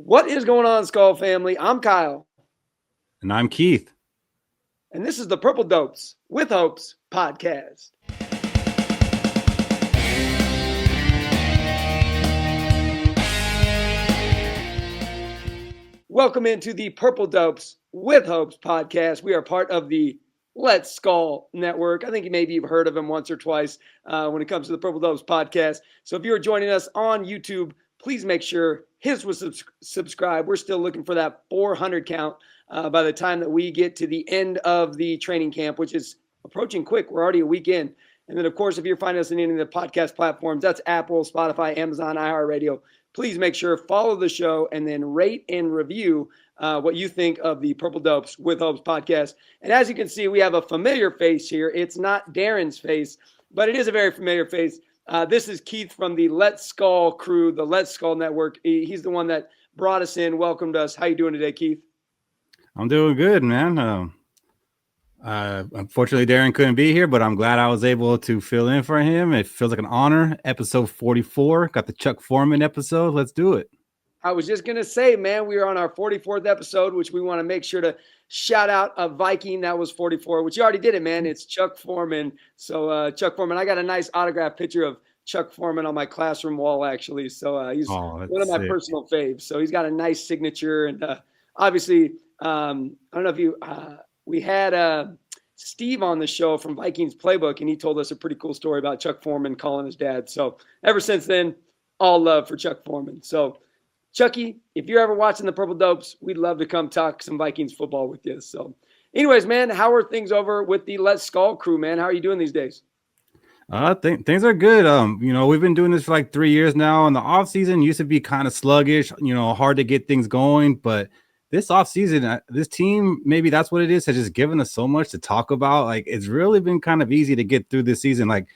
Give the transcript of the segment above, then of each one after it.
What is going on, Skull family? I'm Kyle. And I'm Keith. And this is the Purple Dopes with Hopes podcast. Welcome into the Purple Dopes with Hopes podcast. We are part of the Let's Skull Network. I think maybe you've heard of him once or twice when it comes to the Purple Dopes podcast. So if you're joining us on YouTube, please make sure hit was subscribe. We're still looking for that 400 count by the time that we get to the end of the training camp, which is approaching quick. We're already a week in. And then, of course, if you're finding us in any of the podcast platforms, that's Apple, Spotify, Amazon, iHeartRadio. Please make sure follow the show and then rate and review what you think of the Purple Dopes with Hopes podcast. And as you can see, we have a familiar face here. It's not Darin's face, but it is a very familiar face. This is Keith from the Let's Skull crew, the Let's Skull Network. He's the one that brought us in, welcomed us. How you doing today, Keith? I'm doing good, man. Unfortunately, Darin couldn't be here, but I'm glad I was able to fill in for him. It feels like an honor. Episode 44, got the Chuck Foreman episode. Let's do it. I was just going to say, man, we are on our 44th episode, which we want to make sure to shout out a Viking. That was 44, which you already did it, man. It's Chuck Foreman. So Chuck Foreman, I got a nice autograph picture of Chuck Foreman on my classroom wall, actually. So he's one of my personal faves. So he's got a nice signature. And obviously, I don't know if we had Steve on the show from Vikings Playbook, and he told us a pretty cool story about Chuck Foreman calling his dad. So ever since then, all love for Chuck Foreman. So Chucky, if you're ever watching the Purple Dopes, we'd love to come talk some Vikings football with you. So anyways, man, how are things over with the Let's Skull crew, man? How are you doing these days? Things are good. We've been doing this for like 3 years now, and the off season used to be kind of sluggish, hard to get things going, but this offseason, this team, maybe that's what it is, has just given us so much to talk about. Like, it's really been kind of easy to get through this season. Like,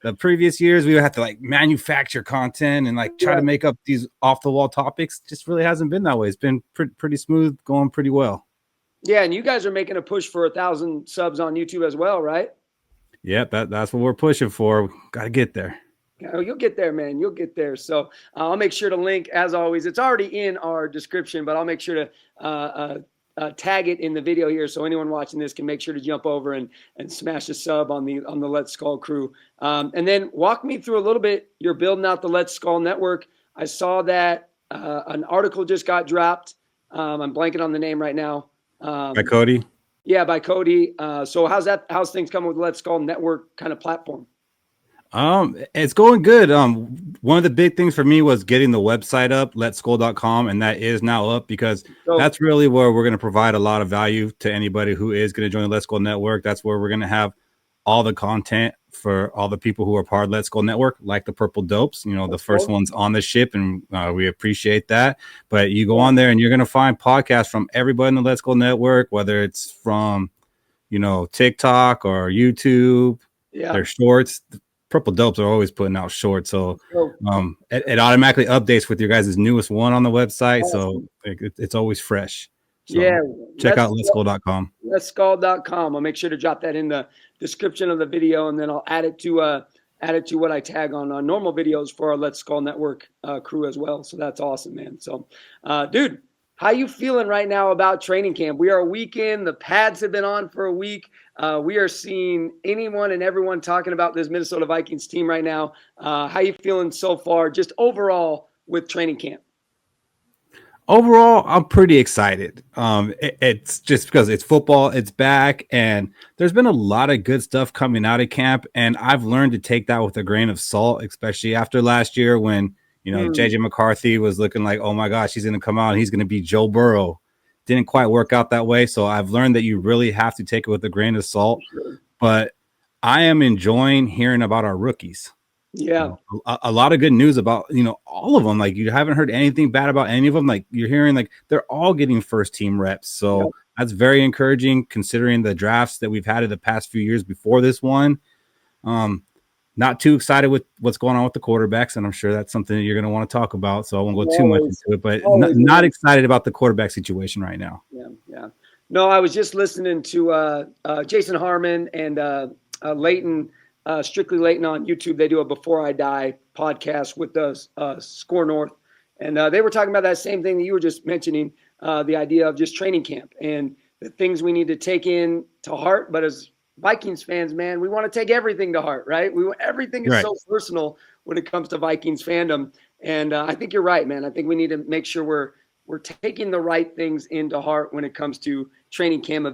the previous years, we would have to, like, manufacture content and, like, try to make up these off-the-wall topics. Just really hasn't been that way. It's been pretty smooth, going pretty well. Yeah, and you guys are making a push for 1,000 subs on YouTube as well, right? Yep, that's what we're pushing for. Got to get there. You'll get there, man. You'll get there. So I'll make sure to link, as always. It's already in our description, but I'll make sure to tag it in the video here, so anyone watching this can make sure to jump over and smash a sub on the Let's Skull crew. And then walk me through a little bit. You're building out the Let's Skull Network. I saw that an article just got dropped. I'm blanking on the name right now. By Cody. Yeah, by Cody. So how's things coming with the Let's Skull Network kind of platform? It's going good. One of the big things for me was getting the website up, letskull.com, and that is now up because that's really where we're going to provide a lot of value to anybody who is going to join the Let's Skull Network. That's where we're going to have all the content for all the people who are part of Let's Skull Network, like the Purple Dopes, the first ones on the ship, and we appreciate that. But you go on there and you're going to find podcasts from everybody in the Let's Skull Network, whether it's from, TikTok or YouTube, their shorts. Purple Dopes are always putting out shorts, so it automatically updates with your guys' newest one on the website, so it's always fresh. So check out letskull.com. Letskull.com. I'll make sure to drop that in the description of the video, and then I'll add it to what I tag on normal videos for our Let's Skull Network crew as well. So that's awesome, man. So, dude, how you feeling right now about training camp? We are a week in. The pads have been on for a week. We are seeing anyone and everyone talking about this Minnesota Vikings team right now. How you feeling so far, just overall with training camp? Overall, I'm pretty excited. It's just because it's football, it's back, and there's been a lot of good stuff coming out of camp, and I've learned to take that with a grain of salt, especially after last year when JJ McCarthy was looking like, oh my gosh, he's going to come out and he's going to be Joe Burrow. Didn't quite work out that way. So I've learned that you really have to take it with a grain of salt. But I am enjoying hearing about our rookies. Yeah. A lot of good news about, all of them. Like, you haven't heard anything bad about any of them. Like, you're hearing like they're all getting first team reps. So that's very encouraging considering the drafts that we've had in the past few years before this one. Not too excited with what's going on with the quarterbacks, and I'm sure that's something that you're going to want to talk about, so I won't go too much into it, but not excited about the quarterback situation right now. Yeah. No, I was just listening to Jason Harmon and Leighton, Strictly Leighton on YouTube. They do a Before I Die podcast with the Score North, And they were talking about that same thing that you were just mentioning, the idea of just training camp and the things we need to take in to heart. But as Vikings fans, man, we want to take everything to heart, right? Everything is so personal when it comes to Vikings fandom. And I think you're right, man. I think we need to make sure we're taking the right things into heart when it comes to training camp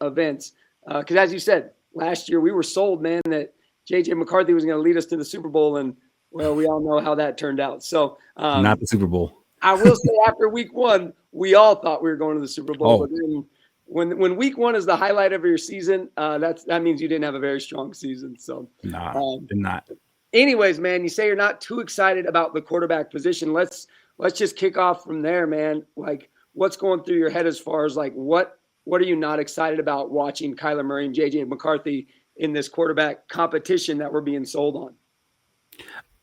events. Because as you said, last year we were sold, man, that JJ McCarthy was going to lead us to the Super Bowl, and well, we all know how that turned out. So not the Super Bowl. I will say after week 1, we all thought we were going to the Super Bowl. But then when week 1 is the highlight of your season, that means you didn't have a very strong season. So did not. Anyways, man, you say you're not too excited about the quarterback position. Let's just kick off from there, man. Like, what's going through your head as far as like what are you not excited about watching Kyler Murray and JJ McCarthy in this quarterback competition that we're being sold on?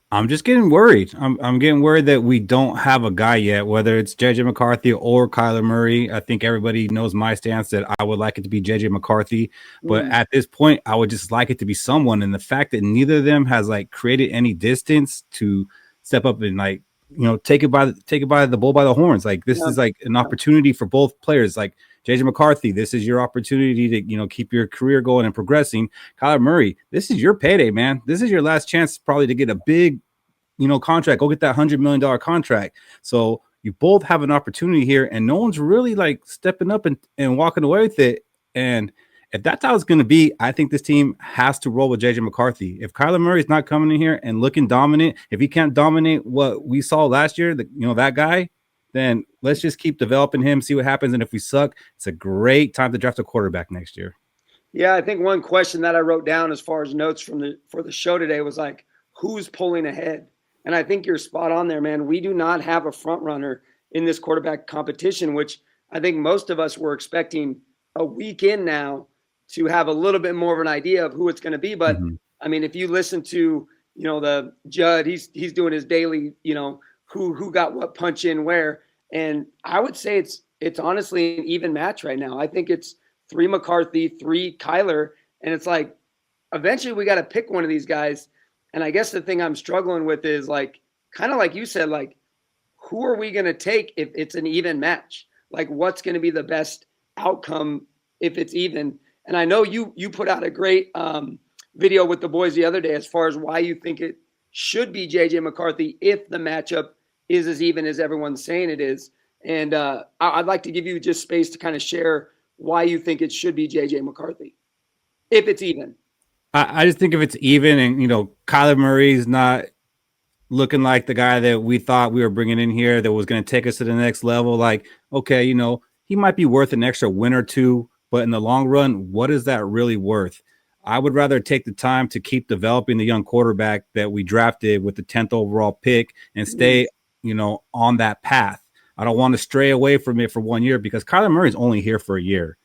I'm just getting worried. I'm getting worried that we don't have a guy yet, whether it's JJ McCarthy or Kyler Murray. I think everybody knows my stance that I would like it to be JJ McCarthy, but at this point, I would just like it to be someone. And the fact that neither of them has like created any distance to step up and like, take it by the bull by the horns. Like this is like an opportunity for both players. Like JJ McCarthy, this is your opportunity to, keep your career going and progressing. Kyler Murray, this is your payday, man. This is your last chance probably to get a big, contract. Go get that $100 million contract. So you both have an opportunity here, and no one's really like stepping up and walking away with it. And if that's how it's going to be, I think this team has to roll with JJ McCarthy. If Kyler Murray's not coming in here and looking dominant, if he can't dominate what we saw last year, that guy, then let's just keep developing him, see what happens. And if we suck, it's a great time to draft a quarterback next year. Yeah, I think one question that I wrote down as far as notes for the show today was like, who's pulling ahead? And I think you're spot on there, man. We do not have a front runner in this quarterback competition, which I think most of us were expecting a week in now to have a little bit more of an idea of who it's going to be. But I mean, if you listen to, the Judd, he's doing his daily, who got what punch in where. And I would say it's honestly an even match right now. I think it's 3 McCarthy, 3 Kyler. And it's like, eventually we got to pick one of these guys. And I guess the thing I'm struggling with is like, kind of like you said, like, who are we going to take if it's an even match? Like, what's going to be the best outcome if it's even? And I know you put out a great video with the boys the other day as far as why you think it should be JJ McCarthy if the matchup is as even as everyone's saying it is. And I'd like to give you just space to kind of share why you think it should be JJ McCarthy if it's even. I just think if it's even and, Kyler Murray's not looking like the guy that we thought we were bringing in here that was going to take us to the next level. Like, okay, he might be worth an extra win or two, but in the long run, what is that really worth? I would rather take the time to keep developing the young quarterback that we drafted with the 10th overall pick and stay, on that path. I don't want to stray away from it for 1 year because Kyler Murray is only here for a year.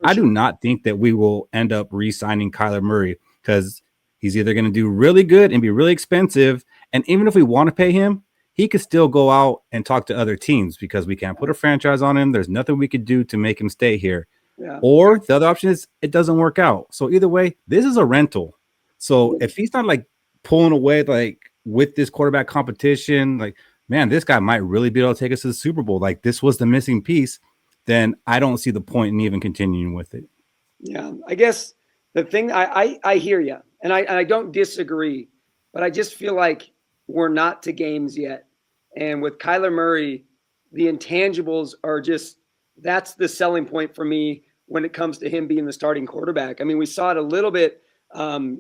I do not think that we will end up re-signing Kyler Murray because he's either going to do really good and be really expensive. And even if we want to pay him, he could still go out and talk to other teams because we can't put a franchise on him. There's nothing we could do to make him stay here. Yeah. Or the other option is it doesn't work out. So either way, this is a rental. So if he's not like pulling away, like with this quarterback competition, like, man, this guy might really be able to take us to the Super Bowl. Like this was the missing piece. Then I don't see the point in even continuing with it. Yeah, I guess the thing I hear you, and I don't disagree, but I just feel like we're not to games yet. And with Kyler Murray, the intangibles are that's the selling point for me when it comes to him being the starting quarterback. I mean, we saw it a little bit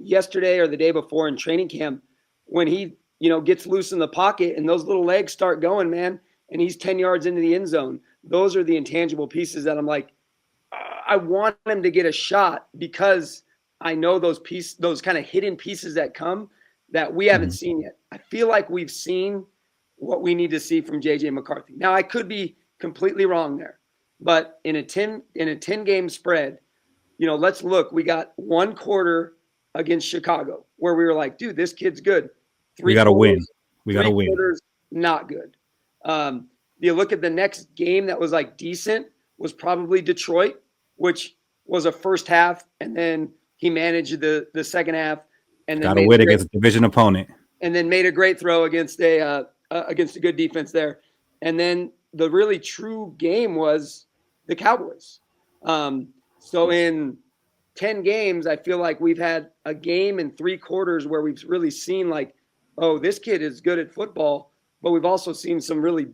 yesterday or the day before in training camp when he, gets loose in the pocket and those little legs start going, man, and he's 10 yards into the end zone. Those are the intangible pieces that I'm like, I want him to get a shot because I know those kind of hidden pieces that come that we haven't seen yet. I feel like we've seen what we need to see from JJ McCarthy. Now I could be completely wrong there, but in a 10 game spread, let's look, we got 1 quarter against Chicago where we were like, dude, this kid's good. We got to win. We got to win. Quarters, not good. You look at the next game that was like decent was probably Detroit, which was a first half, and then he managed the second half, and then got to win against a division opponent, and then made a great throw against a against a good defense there. And then the really true game was the Cowboys. So in 10 games, I feel like we've had a game in 3 quarters where we've really seen like, oh, this kid is good at football, but we've also seen some really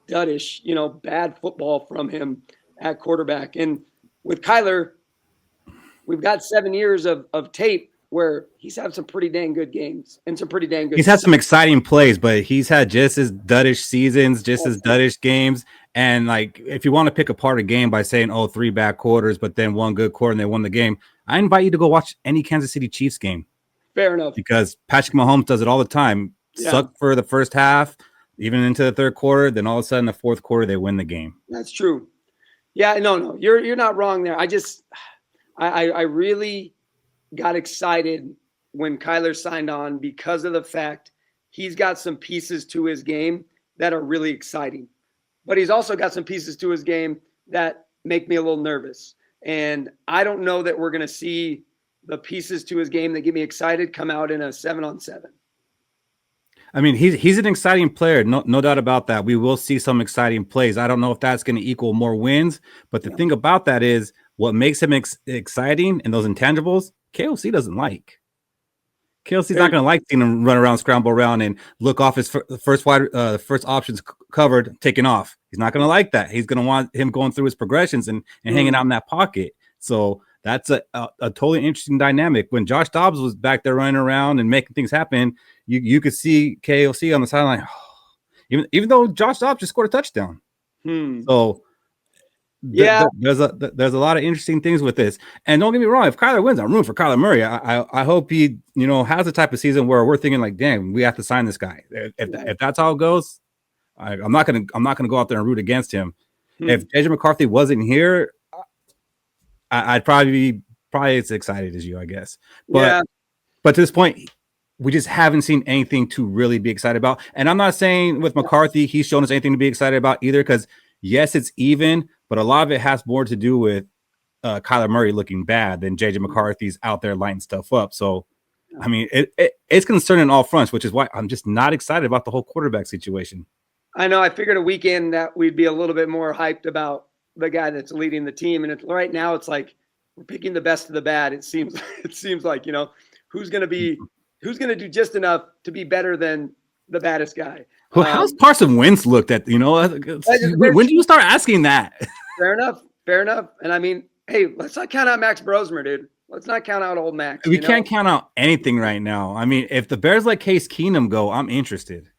duddish, bad football from him at quarterback. And with Kyler, we've got 7 years of tape where he's had some pretty dang good games and some pretty dang good. He's had some exciting plays, but he's had just as duddish seasons, just as duddish games. And like, if you want to pick apart a game by saying, oh, 3 bad quarters, but then 1 good quarter and they won the game, I invite you to go watch any Kansas City Chiefs game. Fair enough. Because Patrick Mahomes does it all the time. Yeah. Suck for the first half, even into the 3rd quarter. Then all of a sudden, the 4th quarter, they win the game. That's true. Yeah, no, you're not wrong there. I really got excited when Kyler signed on because of the fact he's got some pieces to his game that are really exciting. But he's also got some pieces to his game that make me a little nervous. And I don't know that we're going to see the pieces to his game that get me excited come out in a 7-on-7. I mean, he's an exciting player, no doubt about that. We will see some exciting plays. I don't know if that's going to equal more wins, but the thing about that is what makes him exciting and those intangibles, KOC doesn't like. KOC's not going to like seeing him run around, scramble around, and look off his first options covered, taking off. He's not going to like that. He's going to want him going through his progressions and hanging out in that pocket. So that's a totally interesting dynamic. When Josh Dobbs was back there running around and making things happen, you could see KOC on the sideline, even though Josh Dobbs just scored a touchdown. So there's a lot of interesting things with this. And don't get me wrong, if Kyler wins, I'm rooting for Kyler Murray. I hope he has the type of season where we're thinking like, damn, we have to sign this guy. If that's how it goes, I'm not gonna go out there and root against him. If JJ McCarthy wasn't here, I'd probably be as excited as you, I guess. But to this point, we just haven't seen anything to really be excited about. And I'm not saying with McCarthy he's shown us anything to be excited about either, because yes, it's even, but a lot of it has more to do with Kyler Murray looking bad than JJ McCarthy's out there lighting stuff up. So, I mean, it's concerning all fronts, which is why I'm just not excited about the whole quarterback situation. I know. I figured a weekend that we'd be a little bit more hyped about the guy that's leading the team. And right now it's like we're picking the best of the bad. It seems like, who's going to do just enough to be better than the baddest guy. Well, how's Carson Wentz looked at? When do you start asking that? Fair enough. And I mean, hey, let's not count out Max Brosmer, dude. Let's not count out old Max. We can't count out anything right now. I mean, if the Bears let Case Keenum go, I'm interested.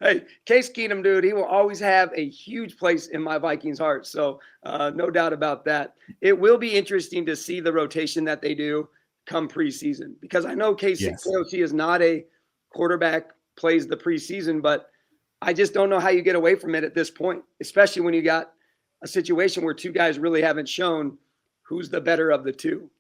Hey, Case Keenum, dude, he will always have a huge place in my Vikings heart. So no doubt about that. It will be interesting to see the rotation that they do come preseason, because I know KOC is not a quarterback plays the preseason, but I just don't know how you get away from it at this point, especially when you got a situation where 2 guys really haven't shown who's the better of the 2.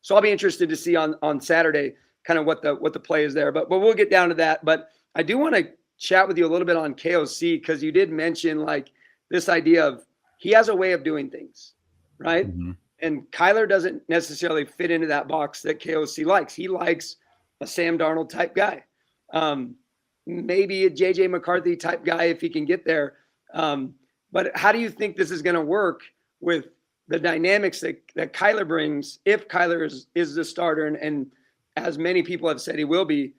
So I'll be interested to see on Saturday kind of what the play is there, but we'll get down to that. But I do want to chat with you a little bit on KOC, because you did mention like this idea of he has a way of doing things, right? Mm-hmm. And Kyler doesn't necessarily fit into that box that KOC likes. He likes a Sam Darnold type guy, maybe a JJ McCarthy type guy if he can get there. But how do you think this is going to work with the dynamics that Kyler brings, if Kyler is the starter, and as many people have said he will be,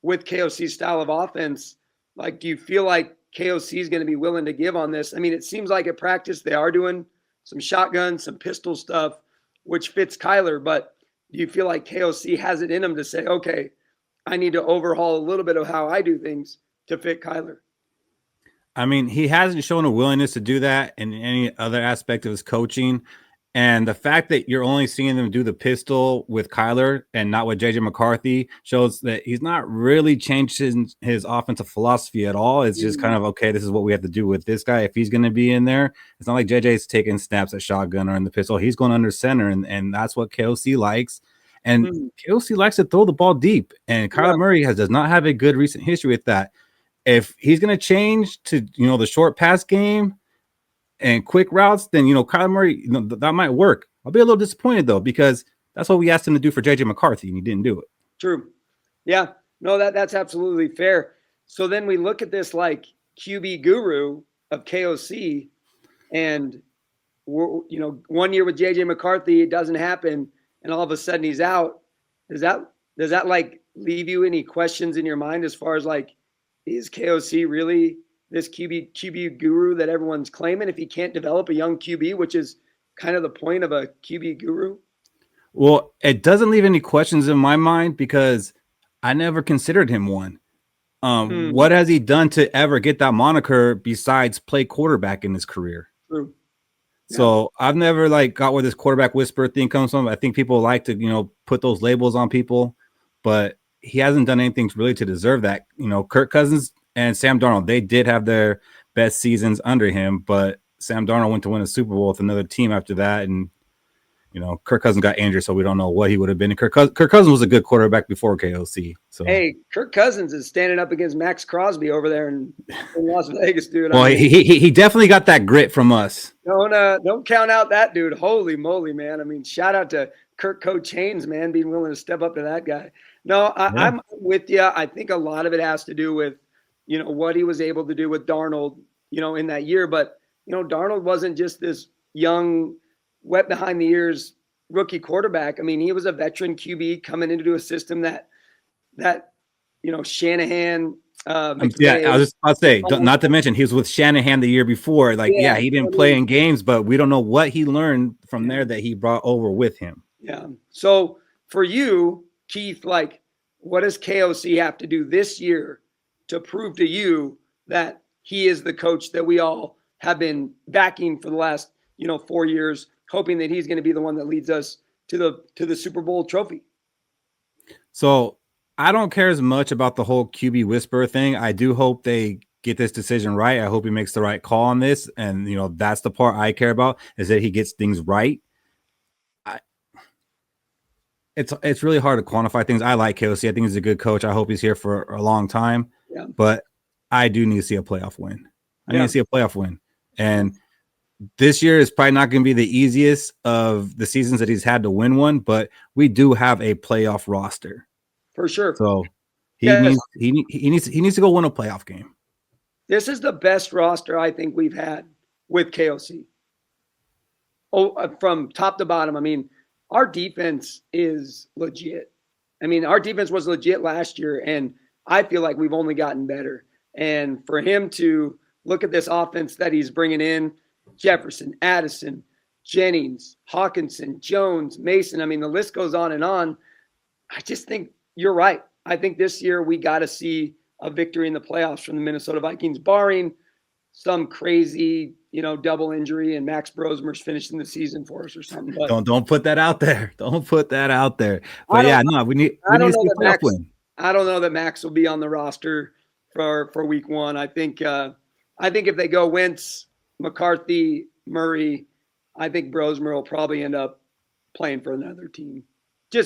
with KOC's style of offense? Like, do you feel like KOC is going to be willing to give on this? I mean, it seems like at practice they are doing some shotgun, some pistol stuff, which fits Kyler, but do you feel like KOC has it in him to say, okay, I need to overhaul a little bit of how I do things to fit Kyler? I mean, he hasn't shown a willingness to do that in any other aspect of his coaching. And the fact that you're only seeing them do the pistol with Kyler and not with JJ McCarthy shows that he's not really changed his offensive philosophy at all. It's just kind of, okay, this is what we have to do with this guy. If he's going to be in there, it's not like JJ's taking snaps at shotgun or in the pistol. He's going under center, and that's what KOC likes. And KOC likes to throw the ball deep. And Kyler Murray does not have a good recent history with that. If he's going to change to, the short pass game and quick routes, then, Kyler Murray, that might work. I'll be a little disappointed, though, because that's what we asked him to do for JJ McCarthy, and he didn't do it. True. Yeah. No, that's absolutely fair. So then we look at this like QB guru of KOC, and we're, 1 year with JJ McCarthy, it doesn't happen, and all of a sudden he's out. Does that like leave you any questions in your mind as far as like, is KOC really this QB guru that everyone's claiming if he can't develop a young QB, which is kind of the point of a QB guru? Well, it doesn't leave any questions in my mind because I never considered him one. What has he done to ever get that moniker besides play quarterback in his career? True. Yeah. So I've never like got where this quarterback whisperer thing comes from. I think people like to, put those labels on people, but he hasn't done anything really to deserve that. Kirk Cousins and Sam Darnold, they did have their best seasons under him, but Sam Darnold went to win a Super Bowl with another team after that. And, Kirk Cousins got injured, so we don't know what he would have been. Kirk Cousins was a good quarterback before KOC. So hey, Kirk Cousins is standing up against Max Crosby over there in Las Vegas, dude. Well, he definitely got that grit from us. Don't count out that dude. Holy moly, man. I mean, shout out to Kirk Coach Haynes, man, being willing to step up to that guy. No, I'm with you. I think a lot of it has to do with, what he was able to do with Darnold, in that year. But, Darnold wasn't just this young, wet behind the ears rookie quarterback. I mean, he was a veteran QB coming into a system that Shanahan. I was just about to say, not to mention he was with Shanahan the year before. He didn't play in games, but we don't know what he learned from there that he brought over with him. Yeah. So for you, Keith, like, what does KOC have to do this year to prove to you that he is the coach that we all have been backing for the last 4 years, hoping that he's going to be the one that leads us to the Super Bowl trophy? So I don't care as much about the whole QB whisperer thing. I do hope they get this decision right. I hope he makes the right call on this. And, that's the part I care about, is that he gets things right. It's really hard to quantify things. I like KOC. I think he's a good coach. I hope he's here for a long time. Yeah. But I do need to see a playoff win. I need to see a playoff win. And this year is probably not going to be the easiest of the seasons that he's had to win one, but we do have a playoff roster. For sure. So he needs to go win a playoff game. This is the best roster I think we've had with KOC. From top to bottom. I mean, our defense is legit. I mean, our defense was legit last year, and I feel like we've only gotten better. And for him to look at this offense that he's bringing in, Jefferson, Addison, Jennings, Hawkinson, Jones, Mason, I mean, the list goes on and on. I just think you're right. I think this year we got to see a victory in the playoffs from the Minnesota Vikings, barring some crazy, double injury and Max Brosmer's finishing the season for us or something. But don't put that out there. Don't put that out there. But we need to see a playoff win. I don't know that Max will be on the roster for week one. I think if they go Wentz, McCarthy, Murray, I think Brosmer will probably end up playing for another team. He'll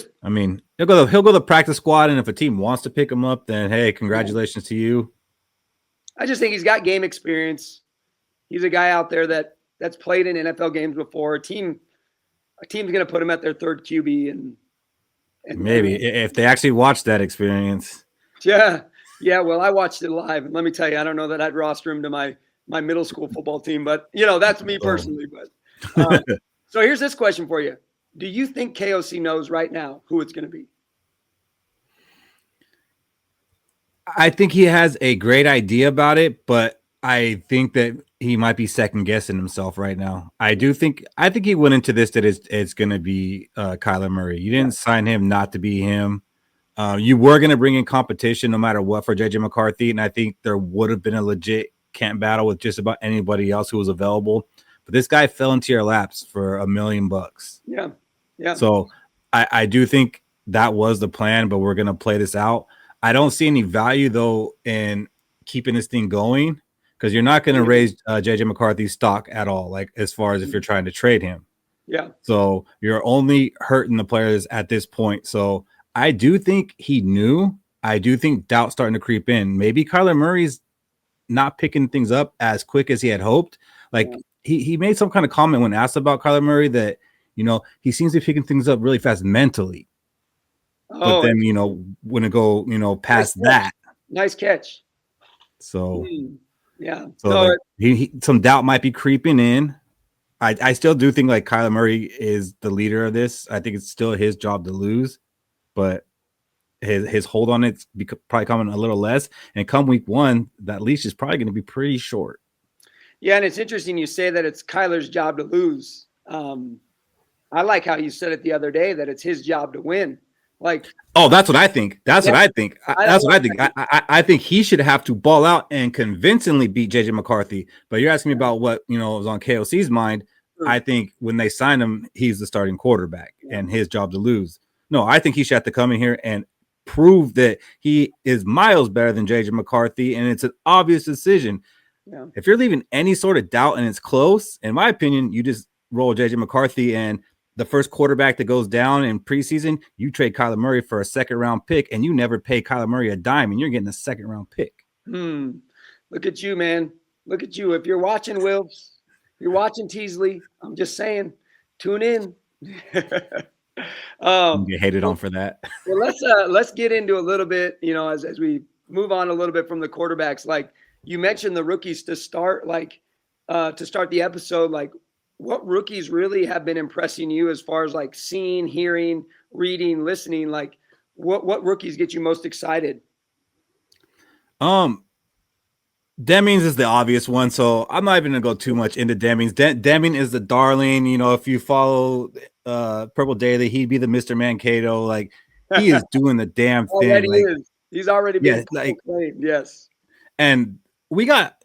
go to the practice squad, and if a team wants to pick him up, then hey, congratulations to you. I just think he's got game experience. He's a guy out there that's played in NFL games before. A team's going to put him at their third QB, and maybe if they actually watch that experience. Yeah. Well, I watched it live, and let me tell you, I don't know that I'd roster him to my middle school football team, but that's me personally. But so here's this question for you: do you think KOC knows right now who it's going to be? I think he has a great idea about it, but I think that he might be second guessing himself right now. I think he went into this that it's going to be Kyler Murray. You didn't sign him not to be him. You were going to bring in competition no matter what for JJ McCarthy, and I think there would have been a legit camp battle with just about anybody else who was available. But this guy fell into your laps for $1 million. Yeah. So I do think that was the plan, but we're going to play this out. I don't see any value, though, in keeping this thing going because you're not going to raise JJ McCarthy's stock at all, like as far as if you're trying to trade him. Yeah. So you're only hurting the players at this point. So I do think he knew. I do think doubt's starting to creep in. Maybe Kyler Murray's not picking things up as quick as he had hoped. Like he made some kind of comment when asked about Kyler Murray that, he seems to be picking things up really fast mentally. but Oh, then, wouldn't go, nice past catch. that. Nice catch. So, Yeah. so No, like some doubt might be creeping in. I still do think like Kyler Murray is the leader of this. I think it's still his job to lose, but his hold on it's probably coming a little less. And come week 1, that leash is probably going to be pretty short. yeah, and it's interesting you say that it's Kyler's job to lose. I like how you said it the other day that it's his job to win. Like, that's what I think. That's yeah, what I think. That's what I think. I think he should have to ball out and convincingly beat JJ McCarthy. But you're asking me about what was on KOC's mind. I think when they signed him, he's the starting quarterback and his job to lose. No, I think he should have to come in here and prove that he is miles better than JJ McCarthy, and it's an obvious decision. Yeah. If you're leaving any sort of doubt and it's close, in my opinion, you just roll JJ McCarthy, and the first quarterback that goes down in preseason, you trade Kyler Murray for a second-round pick, and you never pay Kyler Murray a dime, and you're getting a second-round pick. Look at you, man. Look at you. If you're watching Wilfs, you're watching Teasley, I'm just saying, tune in. You get hated on for that. Well, let's get into a little bit, as we move on a little bit from the quarterbacks. Like you mentioned the rookies to start, the episode. Like, what rookies really have been impressing you as far as like seeing, hearing, reading, listening? Like, what rookies get you most excited? Demings is the obvious one, so I'm not even gonna go too much into Demings. Deming is the darling. If you follow Purple Daily, he'd be the Mr. Mankato. Like, he is doing the damn thing. Already is. He's already been claimed. Yes. And we got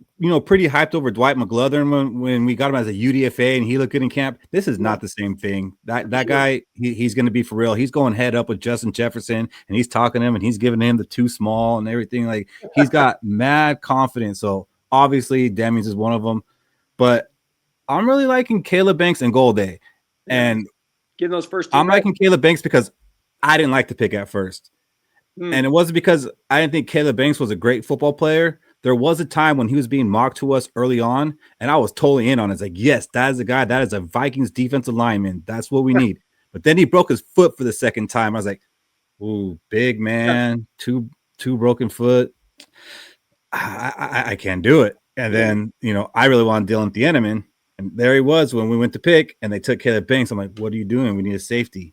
pretty hyped over Dwight McGlothern when we got him as a UDFA and he looked good in camp. This is not the same thing. That guy, he's going to be for real. He's going head up with Justin Jefferson and he's talking to him and he's giving him the too small and everything. Like, he's got mad confidence. So obviously Demings is one of them, but I'm really liking Caleb Banks and Golday. And getting those first I'm liking Caleb Banks because I didn't like the pick at first. And it wasn't because I didn't think Caleb Banks was a great football player. There was a time when he was being mocked to us early on, and I was totally in on it. It's like, yes, that is a guy. That is a Vikings defensive lineman. That's what we need. But then he broke his foot for the second time. I was like, ooh, big man, two broken foot. I can't do it. And then, I really wanted Dylan Thieneman. And there he was when we went to pick, and they took Caleb Banks. I'm like, what are you doing? We need a safety.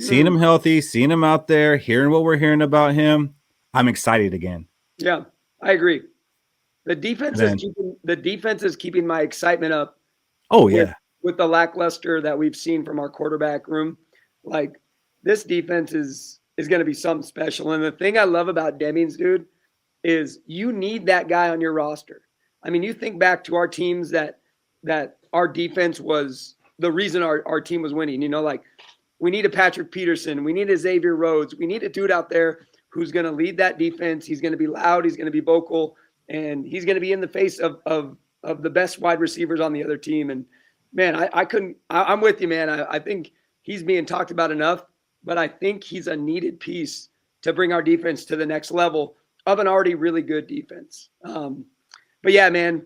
Seeing him healthy, seeing him out there, hearing what we're hearing about him, I'm excited again. Yeah, I agree. The defense is keeping my excitement up. Oh, yeah. With the lackluster that we've seen from our quarterback room. Like, this defense is going to be something special. And the thing I love about Demings, dude, is you need that guy on your roster. I mean, you think back to our teams that our defense was the reason our team was winning. We need a Patrick Peterson. We need a Xavier Rhodes. We need a dude out there who's going to lead that defense. He's going to be loud. He's going to be vocal. And he's going to be in the face of the best wide receivers on the other team. And, man, I'm with you, man. I think he's being talked about enough. But I think he's a needed piece to bring our defense to the next level of an already really good defense. But, yeah, man,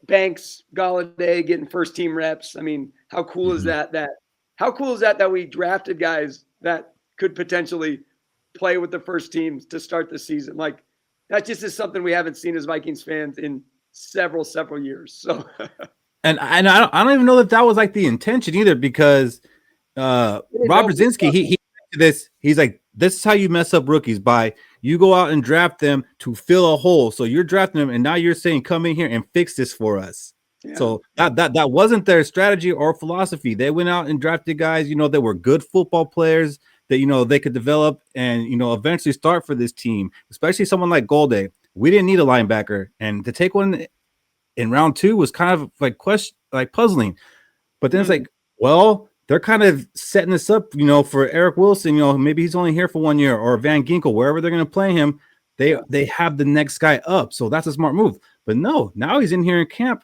Banks, Galladay getting first-team reps. I mean, how cool is that? How cool is that we drafted guys that could potentially play with the first teams to start the season? Like, that just is something we haven't seen as Vikings fans in several years. So, and I don't even know that was like the intention either, because Rob Brzezinski, he's like, this is how you mess up rookies, by you go out and draft them to fill a hole. So you're drafting them, and now you're saying, come in here and fix this for us. Yeah. So that wasn't their strategy or philosophy. They went out and drafted guys, that were good football players that, they could develop and, eventually start for this team, especially someone like Golday. We didn't need a linebacker, and to take one in round 2 was kind of like puzzling. But then it's like, well, they're kind of setting this up, for Eric Wilson, maybe he's only here for 1 year, or Van Ginkel, wherever they're going to play him. They have the next guy up. So that's a smart move. But no, now he's in here in camp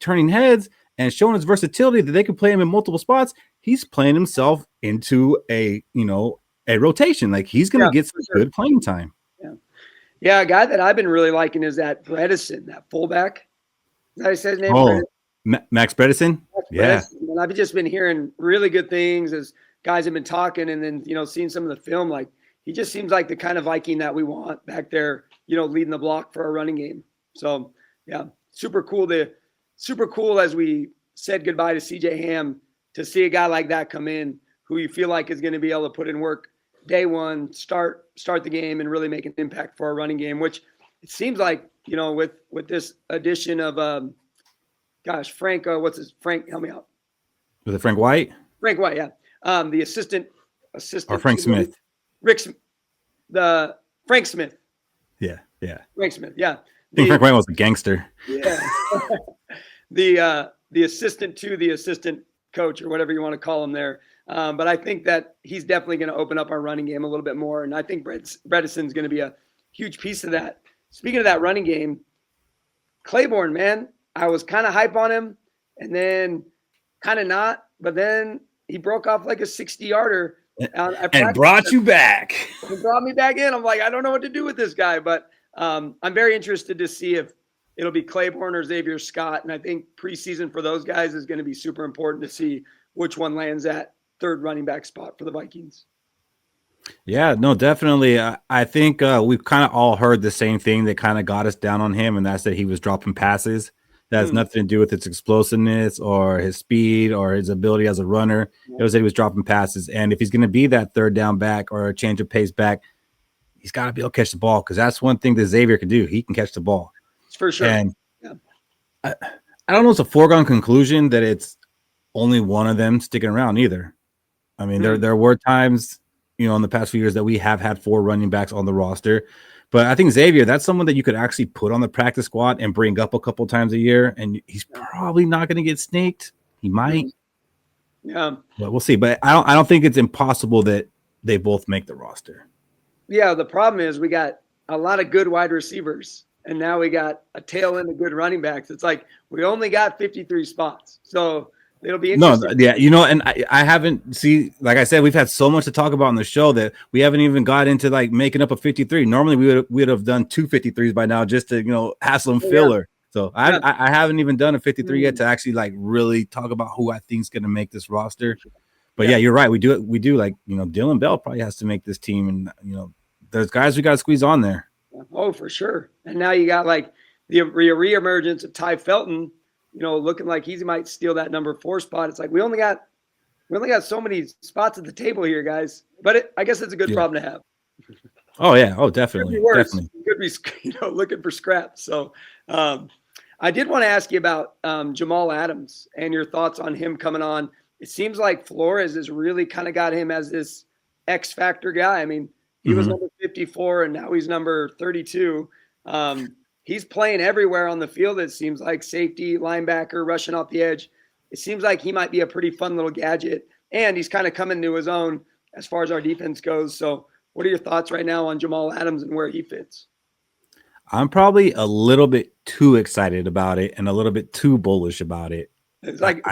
turning heads and showing his versatility that they can play him in multiple spots. He's playing himself into a rotation. Like, he's going to get some good playing time. Yeah. A guy that I've been really liking is that Bredesen, that fullback. Is that how you say his name? Oh, Max Bredesen? Yeah. And I've just been hearing really good things as guys have been talking, and then, seeing some of the film, like he just seems like the kind of Viking that we want back there, leading the block for our running game. So yeah, super cool as we said goodbye to CJ Ham, to see a guy like that come in who you feel like is going to be able to put in work day one, start the game, and really make an impact for our running game, which it seems like, with this addition of, Frank, Frank, help me out. Was it Frank White? Frank White, yeah. The assistant. Or Frank Smith. Frank Smith. Yeah. Frank Smith, yeah. I think Frank White was a gangster. Yeah. The assistant to the assistant coach, or whatever you want to call him there. But I think that he's definitely going to open up our running game a little bit more. And I think Bredesen's going to be a huge piece of that. Speaking of that running game, Claiborne, man, I was kind of hype on him, and then kind of not. But then he broke off like a 60-yarder. And brought you back. He brought me back in. I'm like, I don't know what to do with this guy. But I'm very interested to see if it'll be Claiborne or Xavier Scott. And I think preseason for those guys is going to be super important to see which one lands that third running back spot for the Vikings. Yeah, no, definitely. I think we've kind of all heard the same thing that kind of got us down on him, and that's that he was dropping passes. That has nothing to do with his explosiveness or his speed or his ability as a runner. It was that he was dropping passes. And if he's going to be that third down back or a change of pace back, he's got to be able to catch the ball, because that's one thing that Xavier can do. He can catch the ball. For sure. And I don't know, it's a foregone conclusion that it's only one of them sticking around either. I mean, there were times, in the past few years that we have had 4 running backs on the roster. But I think Xavier, that's someone that you could actually put on the practice squad and bring up a couple times a year, and he's probably not going to get snaked. He might. Yeah. But we'll see. But I don't think it's impossible that they both make the roster. Yeah, the problem is we got a lot of good wide receivers, and now we got a tail end of good running backs. It's like we only got 53 spots. So it'll be interesting. No, yeah, and I haven't like I said, we've had so much to talk about on the show that we haven't even got into like making up a 53. Normally we would have done 2 53s by now just to, hassle and filler. So I haven't even done a 53 yet to actually like really talk about who I think is going to make this roster. But yeah, you're right. We do like, Dylan Bell probably has to make this team, and there's guys we got to squeeze on there. Oh, for sure. And now you got like the reemergence of Ty Felton, looking like he might steal that number 4 spot. It's like we only got so many spots at the table here, guys. But I guess it's a good problem to have. Oh yeah, definitely. Definitely. Could be, looking for scraps. So I did want to ask you about Jamal Adams and your thoughts on him coming on. It seems like Flores has really kind of got him as this X factor guy. I mean, he was number 54 and now he's number 32. He's playing everywhere on the field. It seems like safety, linebacker, rushing off the edge. It seems like he might be a pretty fun little gadget, and he's kind of coming to his own as far as our defense goes. So what are your thoughts right now on Jamal Adams and where he fits? I'm probably a little bit too excited about it and a little bit too bullish about it. It's like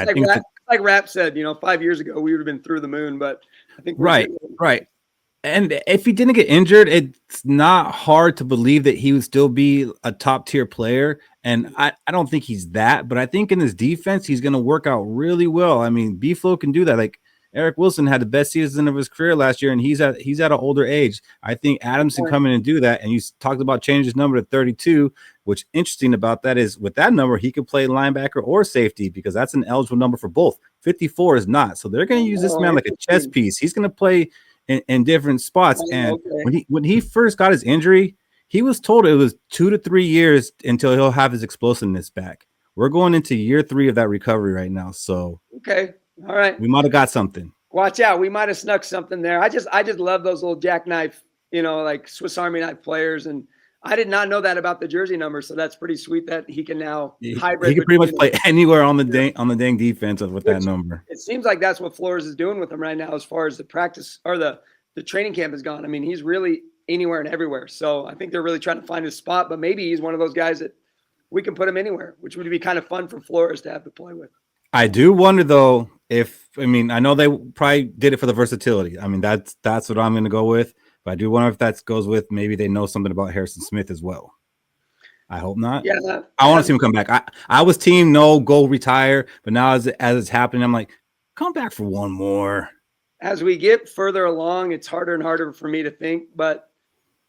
Rap said, 5 years ago, we would have been through the moon, but I think right. And if he didn't get injured, it's not hard to believe that he would still be a top tier player. And I don't think he's that, but I think in his defense, he's going to work out really well. I mean, B-Flow can do that. Like Eric Wilson had the best season of his career last year, and he's at an older age. I think Adams can come in and do that. And you talked about changing his number to 32, which interesting about that is with that number, he could play linebacker or safety because that's an eligible number for both. 54 is not. So they're going to use this man like a chess piece. He's going to play in different spots. And when he first got his injury, he was told it was 2 to 3 years until he'll have his explosiveness back. We're going into year 3 of that recovery right now. So okay. All right. We might have got something. Watch out. We might have snuck something there. I just love those little jackknife, like Swiss Army knife players. And I did not know that about the jersey number. So that's pretty sweet that he can now hybrid. He can pretty much play anywhere on the dang defense with that number. It seems like that's what Flores is doing with him right now as far as the practice or the training camp has gone. I mean, he's really anywhere and everywhere. So I think they're really trying to find his spot, but maybe he's one of those guys that we can put him anywhere, which would be kind of fun for Flores to have to play with. I do wonder though, I know they probably did it for the versatility. I mean, that's what I'm going to go with, but I do wonder if that goes with maybe they know something about Harrison Smith as well. I hope not. Yeah, I want to see him come back. I was team no, go retire, but now as it's happening, I'm like, come back for one more. as we get further along, it's harder and harder for me to think, but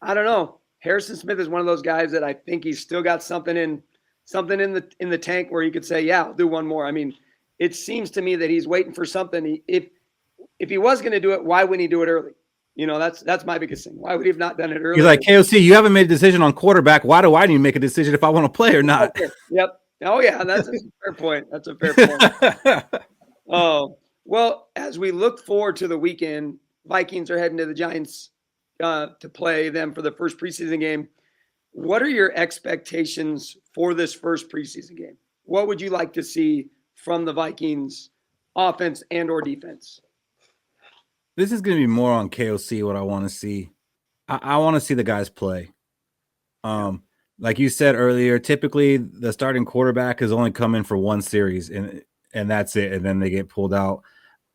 I don't know. Harrison Smith is one of those guys that I think he's still got something in the tank where you could say, yeah, I'll do one more. I mean, it seems to me that he's waiting for something. If he was going to do it, why wouldn't he do it early? That's my biggest thing. Why would he have not done it early? He's like, KOC, you haven't made a decision on quarterback. Why do I need to make a decision if I want to play or not? Okay. Yep. Oh yeah, that's a fair point. That's a fair point. Oh, well, as we look forward to the weekend, Vikings are heading to the Giants to play them for the first preseason game. What are your expectations for this first preseason game? What would you like to see from the Vikings offense and or defense? This is going to be more on KOC, what I want to see. I want to see the guys play. Like you said earlier, typically the starting quarterback is only coming for one series and that's it. And then they get pulled out.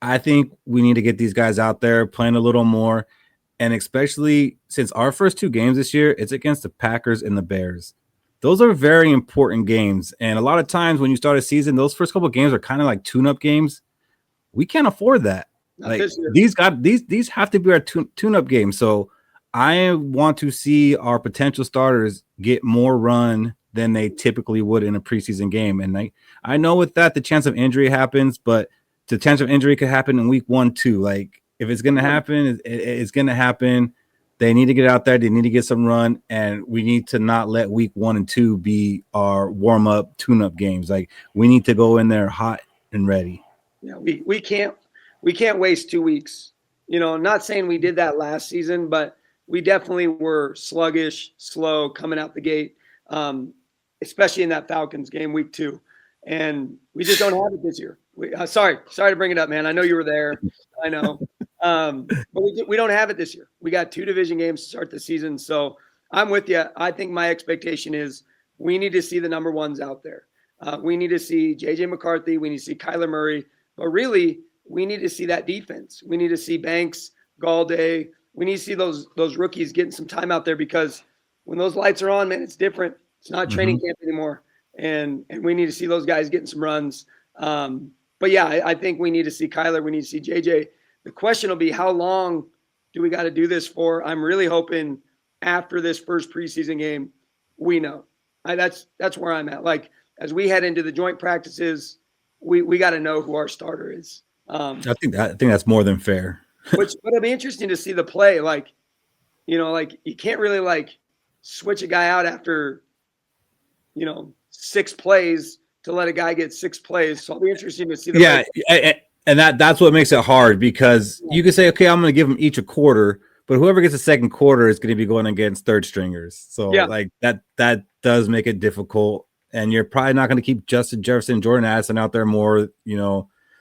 I think we need to get these guys out there playing a little more. And especially since our first two games this year, it's against the Packers and the Bears. Those are very important games. And a lot of times when you start a season, those first couple of games are kind of like tune-up games. We can't afford that. Like these have to be our tune-up games. So I want to see our potential starters get more run than they typically would in a preseason game. And I know with that, the chance of injury happens, but the chance of injury could happen in week 1, too. Like if it's going to happen, it's going to happen. They need to get out there. They need to get some run. And we need to not let week 1 and 2 be our warm-up, tune-up games. Like we need to go in there hot and ready. Yeah, we can't waste 2 weeks. Not saying we did that last season, but we definitely were sluggish, slow coming out the gate, especially in that Falcons game, week 2. And we just don't have it this year. Sorry to bring it up, man. I know you were there. I know. But we don't have it this year. We got 2 division games to start the season. So I'm with you. I think my expectation is we need to see the number ones out there. We need to see J.J. McCarthy. We need to see Kyler Murray. But really, we need to see that defense. We need to see Banks, Galladay. We need to see those rookies getting some time out there because when those lights are on, man, it's different. It's not training camp anymore. And we need to see those guys getting some runs. But yeah, I think we need to see Kyler. We need to see JJ. The question will be, how long do we got to do this for? I'm really hoping after this first preseason game, we know. That's where I'm at. Like as we head into the joint practices, we got to know who our starter is. I think that's more than fair. But it'll be interesting to see the play. Like you can't really switch a guy out after 6 plays to let a guy get 6 plays. So it'll be interesting to see the play. And that's what makes it hard because you can say, okay, I'm going to give them each a quarter, but whoever gets a second quarter is going to be going against third stringers. So that does make it difficult. And you're probably not going to keep Justin Jefferson, Jordan Addison out there more,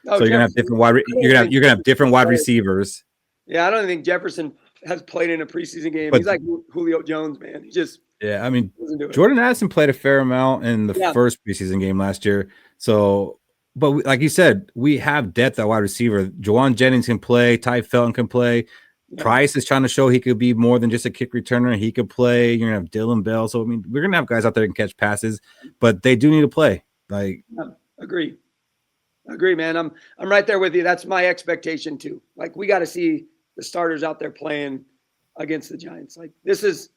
so you're going to have different you're going to have different wide receivers. Yeah, I don't think Jefferson has played in a preseason game. He's like Julio Jones, man. He just I mean, Jordan Addison played a fair amount in the first preseason game last year. So, but like you said, we have depth at wide receiver. Juwan Jennings can play. Ty Felton can play. Yeah. Price is trying to show he could be more than just a kick returner. He could play. You're going to have Dylan Bell. So, I mean, we're going to have guys out there that can catch passes, but they do need to play. Agree, man. I'm right there with you. That's my expectation too. Like we got to see the starters out there playing against the Giants. Like this is,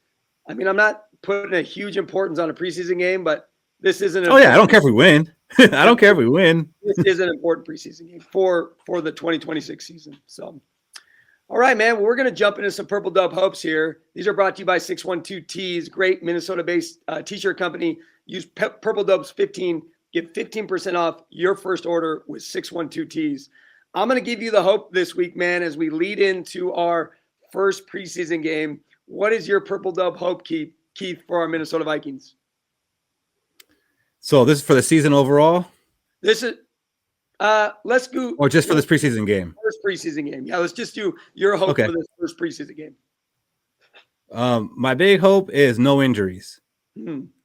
I'm not putting a huge importance on a preseason game, but this isn't. I don't care if we win. I don't care if we win. This is an important preseason game for the 2026 season. So, all right, man. Well, we're going to jump into some Purple Dub hopes here. These are brought to you by 612Tees, great Minnesota-based t-shirt company. Use Purple Dubs 15. Get 15% off your first order with 612Tees. I'm going to give you the hope this week, man, as we lead into our first preseason game. What is your Purple Dub hope, Keith, for our Minnesota Vikings? So this is for the season overall? This is let's go. Or just for this preseason game? First preseason game. Yeah, let's just do your hope for this first preseason game. My big hope is no injuries.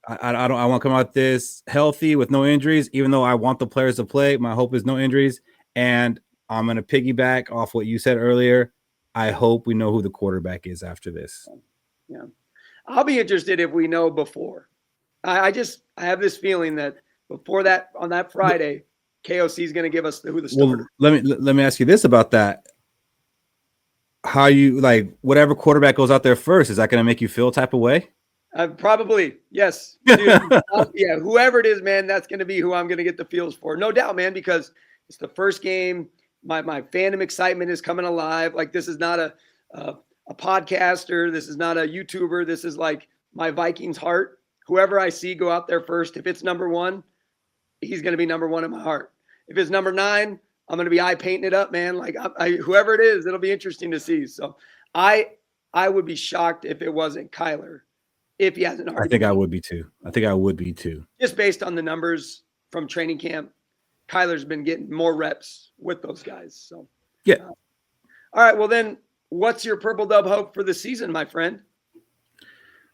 I want to come out this healthy with no injuries, even though I want the players to play. My hope is no injuries. And I'm going to piggyback off what you said earlier. I hope we know who the quarterback is after this. Yeah. I'll be interested if we know before. I have this feeling that before that, on that Friday, KOC is going to give us who the starter. Well, let me ask you this about that. how you like whatever quarterback goes out there first, is that going to make you feel type of way? Probably, yes. Dude, yeah, whoever it is, man, that's going to be who I'm going to get the feels for. No doubt, man, because it's the first game. My fandom excitement is coming alive. Like, this is not a podcaster. This is not a YouTuber. This is like my Vikings heart. Whoever I see go out there first, if it's number one, he's going to be number one in my heart. If it's number 9, I'm going to be eye painting it up, man. Like, whoever it is, it'll be interesting to see. So I would be shocked if it wasn't Kyler. If he hasn't already. I think I would be too. Just based on the numbers from training camp, Kyler's been getting more reps with those guys. So yeah. All right. Well, then, what's your Purple Dub hope for the season, my friend?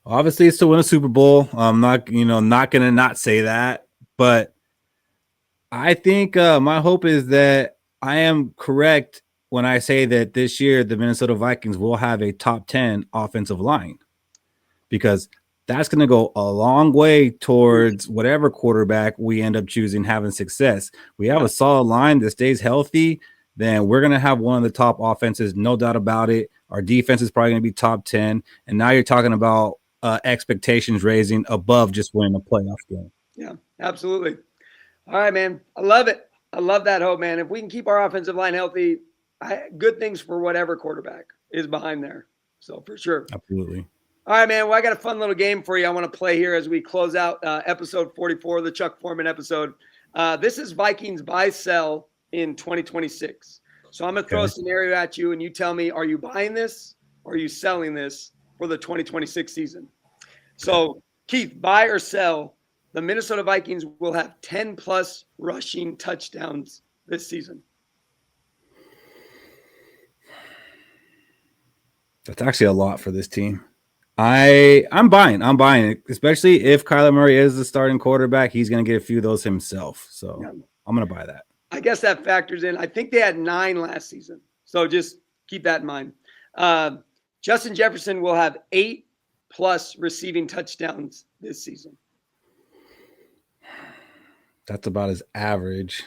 Obviously, it's to win a Super Bowl. I'm not going to not say that, but I think my hope is that I am correct when I say that this year the Minnesota Vikings will have a top 10 offensive line, because that's going to go a long way towards whatever quarterback we end up choosing having success. We have a solid line that stays healthy, then we're going to have one of the top offenses, no doubt about it. Our defense is probably going to be top 10. And now you're talking about expectations raising above just winning a playoff game. Yeah, absolutely. All right, man. I love it. I love that hope, man. If we can keep our offensive line healthy, good things for whatever quarterback is behind there. So for sure. Absolutely. All right, man. Well, I got a fun little game for you I want to play here as we close out episode 44, the Chuck Foreman episode. This is Vikings buy, sell in 2026. So I'm going to throw a scenario at you, and you tell me, are you buying this or are you selling this for the 2026 season? So, Keith, buy or sell, the Minnesota Vikings will have 10-plus rushing touchdowns this season. That's actually a lot for this team. I'm buying it, especially if Kyler Murray is the starting quarterback. He's going to get a few of those himself. So yeah. I'm going to buy that. I guess that factors in. I think they had 9 last season. So just keep that in mind. Justin Jefferson will have 8-plus receiving touchdowns this season. That's about his average.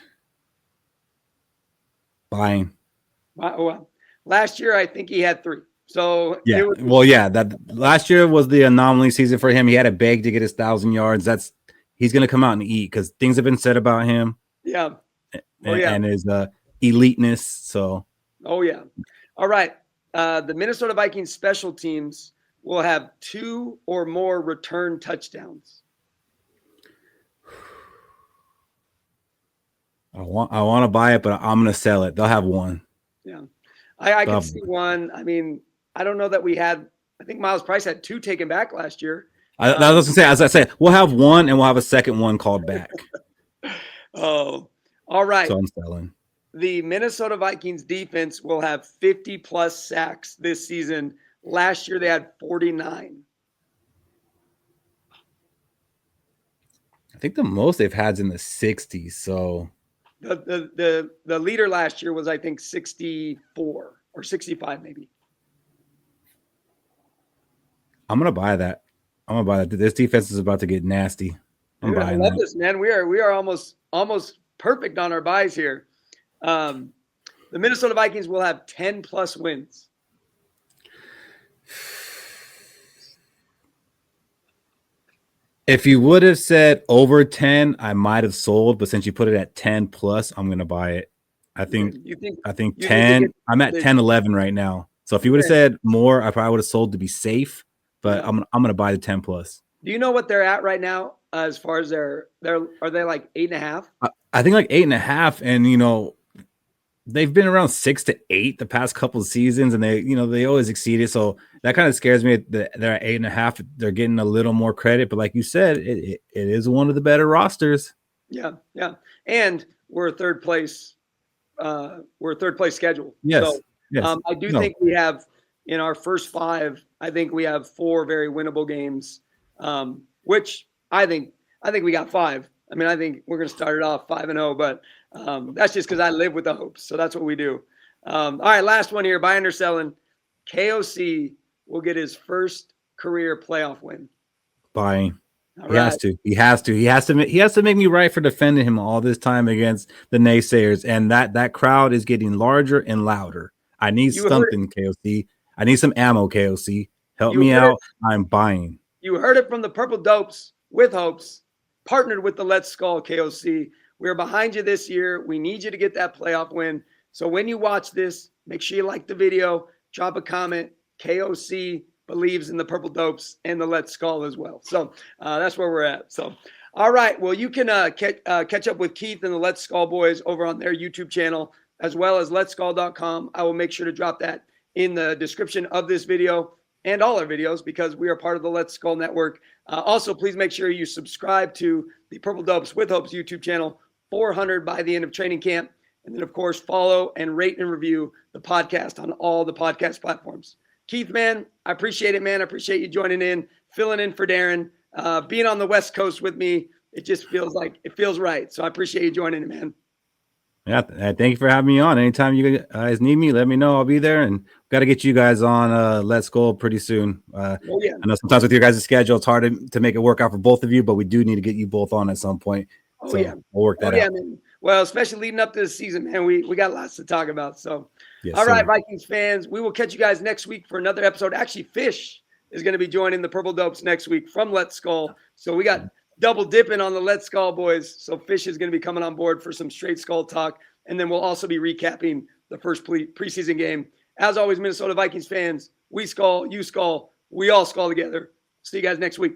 Buying. Well, last year, I think he had 3. So yeah, that last year was the anomaly season for him. He had to beg to get his 1,000 yards. He's going to come out and eat, because things have been said about him. Yeah. And his eliteness. So. Oh yeah. All right. The Minnesota Vikings special teams will have 2 or more return touchdowns. I want to buy it, but I'm going to sell it. They'll have 1. Yeah. I can see 1. I mean, I don't know that we had. I think Miles Price had 2 taken back last year. I was going to say, as I said, we'll have 1 and we'll have a second one called back. Oh, all right. So I'm selling. The Minnesota Vikings defense will have 50-plus sacks this season. Last year they had 49. I think the most they've had is in the 60s. So the leader last year was, I think, 64 or 65 maybe. I'm gonna buy that. This defense is about to get nasty. I love this, man. We are almost perfect on our buys here. The Minnesota Vikings will have 10-plus wins. If you would have said over 10, I might have sold, but since you put it at 10-plus, I'm going to buy it. I think 10. I'm at 10, 11 right now. So if you would have said more, I probably would have sold to be safe, but I'm going to buy the 10-plus. Do you know what they're at right now as far as are they like 8.5? I think like 8.5, and they've been around 6 to 8 the past couple of seasons, and they always exceed it. So that kind of scares me that they're at 8.5. They're getting a little more credit, but like you said, it is one of the better rosters. Yeah, and we're third place. We're a third place schedule. Yes. So, yes. I do think we have in our first 5. I think we have 4 very winnable games, which I think we got 5. I mean, I think we're going to start it off 5-0, but that's just because I live with the hopes. So that's what we do. All right, last one here. Buying or selling. KOC will get his first career playoff win. Buying. He has to. He has to make me right for defending him all this time against the naysayers, and that crowd is getting larger and louder. I need You heard something, KOC. I need some ammo, KOC. Help You me heard out. it. I'm buying. You heard it from the Purple Dopes with Hopes, partnered with the Let's Skull KOC. We're behind you this year. We need you to get that playoff win. So when you watch this, make sure you like the video, drop a comment. KOC believes in the Purple Dopes and the Let's Skull as well. So that's where we're at. So, all right. Well, you can catch up with Keith and the Let's Skull boys over on their YouTube channel, as well as letskull.com. I will make sure to drop that in the description of this video and all our videos because we are part of the Let's Skull Network. Also, please make sure you subscribe to the Purple Dopes with Hopes YouTube channel, 400 by the end of training camp. And then, of course, follow and rate and review the podcast on all the podcast platforms. Keith, man, I appreciate it, man. I appreciate you joining in, filling in for Darin, being on the West Coast with me. It just feels like it feels right. So I appreciate you joining in, man. Yeah, thank you for having me on. Anytime you guys need me, let me know. I'll be there, and got to get you guys on Let's Go pretty soon. I know sometimes with your guys' schedule, it's hard to make it work out for both of you, but we do need to get you both on at some point. So we'll work that out. Man. Well, especially leading up to the season, man, we got lots to talk about. So, yes, all right, sir. Vikings fans, we will catch you guys next week for another episode. Actually, Fish is going to be joining the Purple Dopes next week from Let's Skull. So we got double dipping on the Let's Skull boys. So Fish is going to be coming on board for some straight skull talk. And then we'll also be recapping the first preseason game. As always, Minnesota Vikings fans, we skull, you skull, we all skull together. See you guys next week.